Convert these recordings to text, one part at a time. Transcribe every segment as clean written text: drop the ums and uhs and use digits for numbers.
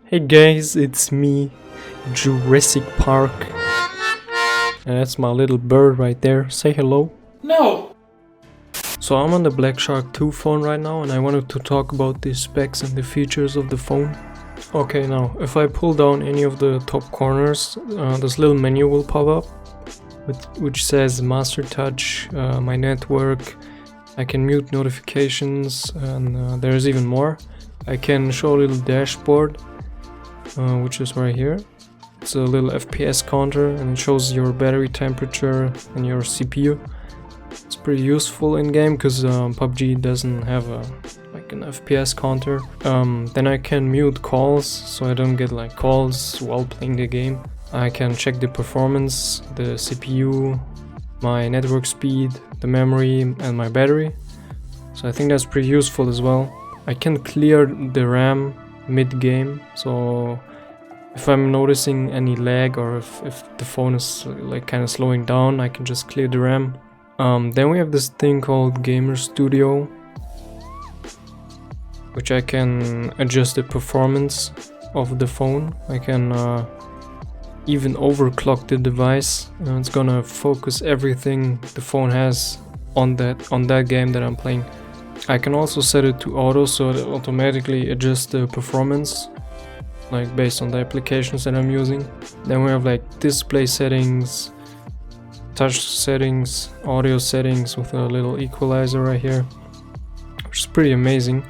Hey guys, it's me, Jurassic Park. And that's my little bird right there. Say hello. No! So I'm on the Black Shark 2 phone right now, and I wanted to talk about the specs and the features of the phone. Okay, now if I pull down any of the top corners, this little menu will pop up which says Master Touch, my network. I can mute notifications, and there's even more. I can show a little dashboard, which is right here. It's a little FPS counter, and it shows your battery temperature and your CPU. It's pretty useful in game because PUBG doesn't have like an FPS counter. Then I can mute calls, so I don't get like calls while playing the game. I can check the performance, the CPU, my network speed, the memory, and my battery. So I think that's pretty useful as well. I can clear the RAM mid-game, so if I'm noticing any lag or if the phone is like kind of slowing down, I can just clear the RAM. Then we have this thing called Gamer Studio, which I can adjust the performance of the phone. I can even overclock the device, and it's gonna focus everything the phone has on that game that I'm playing. I can also set it to auto, so it automatically adjusts the performance, like based on the applications that I'm using. Then we have like display settings, touch settings, audio settings with a little equalizer right here, which is pretty amazing.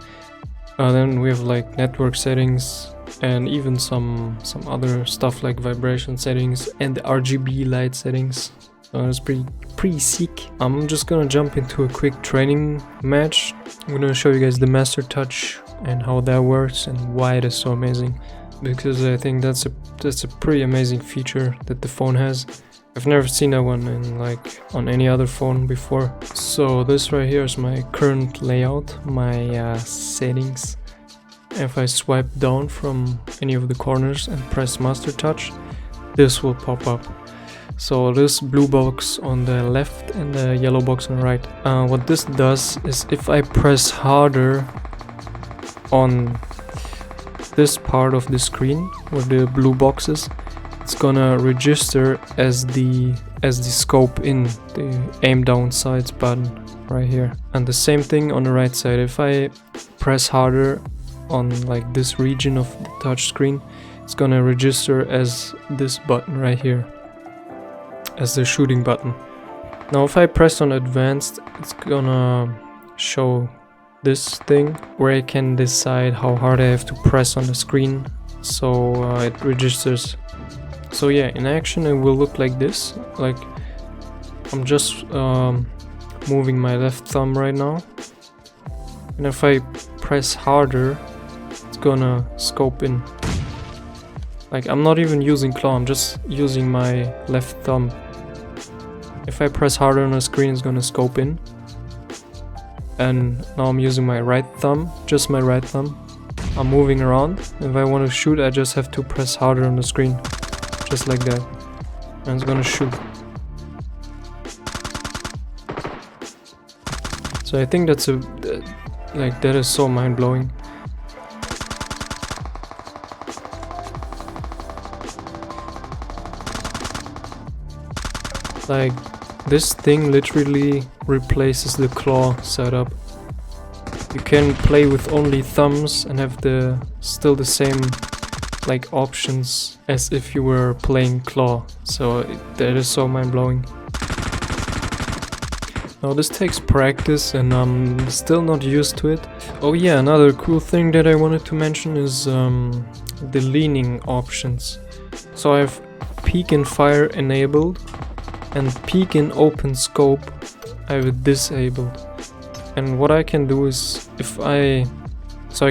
Then we have like network settings and even some other stuff like vibration settings and the RGB light settings. It's pretty sick. I'm just gonna jump into a quick training match. I'm gonna show you guys the Master Touch and how that works and why it is so amazing, because I think that's a pretty amazing feature that the phone has. I've never seen that one on any other phone before. So this right here is my current layout, my settings. If I swipe down from any of the corners and press Master Touch, this will pop up. So this blue box on the left and the yellow box on the right. What this does is if I press harder on this part of the screen where the blue box is, it's gonna register as the scope in, the aim down sights button right here. And the same thing on the right side. If I press harder on like this region of the touch screen, it's gonna register as this button right here, as the shooting button. Now if I press on advanced, it's gonna show this thing where I can decide how hard I have to press on the screen, so it registers. So yeah, in action it will look like this. Like I'm just moving my left thumb right now, and if I press harder, it's gonna scope in. Like I'm not even using claw, I'm just using my left thumb. If I press harder on the screen, it's gonna scope in. And now I'm using my right thumb, just my right thumb. I'm moving around. If I want to shoot, I just have to press harder on the screen, just like that, and it's gonna shoot. So I think that is so mind-blowing. Like this thing literally replaces the claw setup. You can play with only thumbs and have still the same like options as if you were playing claw. So that is so mind-blowing. Now this takes practice, and I'm still not used to it. Oh yeah, another cool thing that I wanted to mention is the leaning options. So I have peek and fire enabled, and peek in open scope I have it disabled. And what I can do is I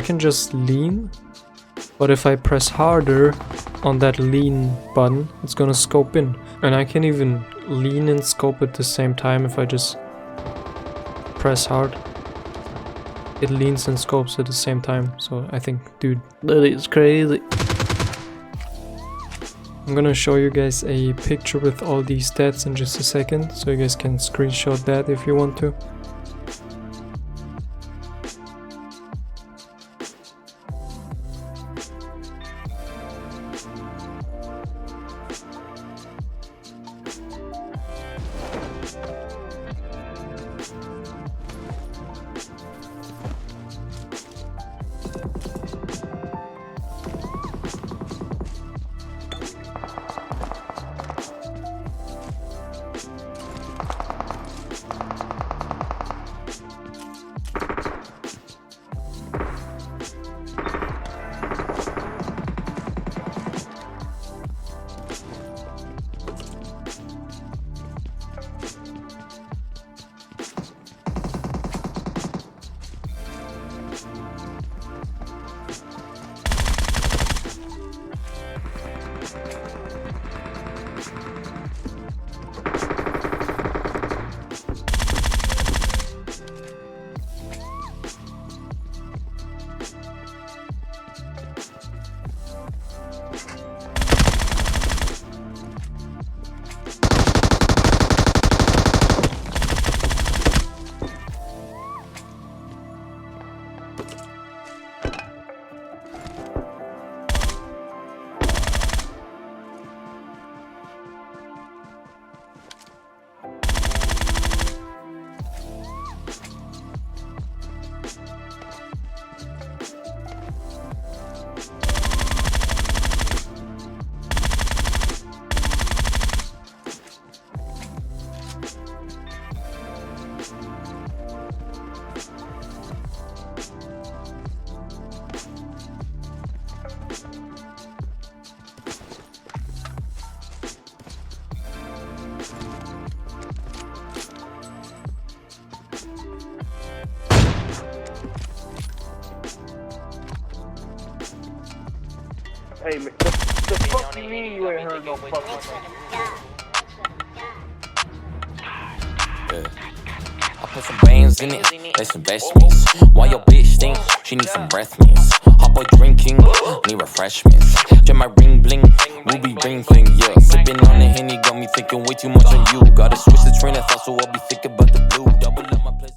can just lean, but if I press harder on that lean button, it's gonna scope in. And I can even lean and scope at the same time. If I just press hard, it leans and scopes at the same time. So I think, dude, that is crazy. I'm gonna show you guys a picture with all these stats in just a second, so you guys can screenshot that if you want to. Hey, man, the fuck you mean you ain't heard no fucking I put some bands in it, lay some investments. Why your bitch think she needs some breath mints? Hot boy drinking, need refreshments. Get my ring bling, ruby ring fling, yeah. Sipping on the Henny got me thinking way too much on you. Gotta switch the train of thought, so I'll be thinking about the blue. Double up my place.